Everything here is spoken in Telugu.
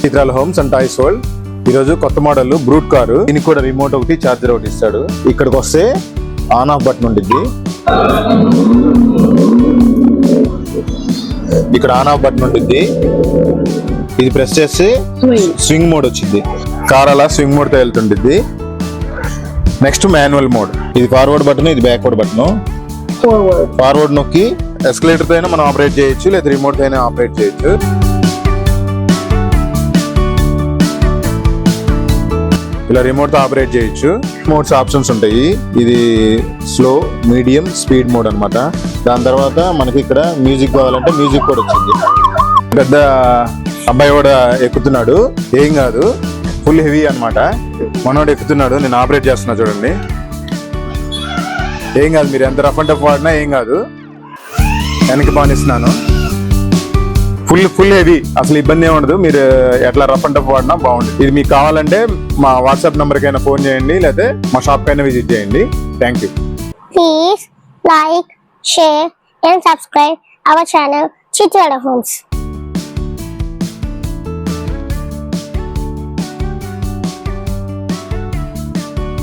చిత్రాల హోమ్స్ అండ్ టాయ్స్ వరల్డ్. ఈ రోజు కొత్త మోడల్ బ్రూట్ కారు. దీనికి కూడా రిమోట్ ఒకటి, చార్జర్ ఒకటి ఇస్తాడు. ఇక్కడికి వస్తే ఆన్ ఆఫ్ బటన్ ఉంటుంది. ఇక్కడ ఆన్ ఆఫ్ బటన్ ఉంటుంది. ఇది ప్రెస్ చేస్తే స్వింగ్ మోడ్ వచ్చింది. కార్ అలా స్వింగ్ మోడ్ తో వెళ్తుంటుంది. Next manual mode. ఇది ఫార్వర్డ్ బటన్, ఇది బ్యాక్వర్డ్ బటన్. ఫార్వర్డ్ నొక్కి ఎస్కలేటర్ తో అయినా మనం ఆపరేట్ చేయొచ్చు, లేదా రిమోట్ తో అయినా ఆపరేట్ చేయొచ్చు. ఇలా రిమోట్ తో ఆపరేట్ చేయొచ్చు. మోడ్స్ ఆప్షన్స్ ఉంటాయి. ఇది స్లో, మీడియం, స్పీడ్ మోడ్ అన్నమాట. దాని తర్వాత మనకి ఇక్కడ మ్యూజిక్ కావాలంటే మ్యూజిక్ కూడా వచ్చింది. పెద్ద అబ్బాయి కూడా ఎక్కుతున్నాడు, ఏం కాదు, ఫుల్ హెవీ అన్నమాట. మనోడు ఎక్కుతున్నాడు, నేను ఆపరేట్ చేస్తున్నా చూడండి. ఏం కాదు, మీరు ఎంత రఫ్ అండ్ టఫ్ వాడినా ఏం కాదు. వెనక్కి పానిస్తున్నాను. ఫుల్ హెవీ, అసలు ఇబ్బంది ఏమి ఉండదు. మీరు ఎట్లా రఫ్ అండ్ టఫ్ వాడినా బాగుంటుంది. ఇది మీకు కావాలంటే మా వాట్సాప్ నంబర్ కైనా ఫోన్ చేయండి, లేకపోతే మా షాప్ కైనా విజిట్ చేయండి. Thank you. Please like, share and subscribe our channel Chitrala Homes.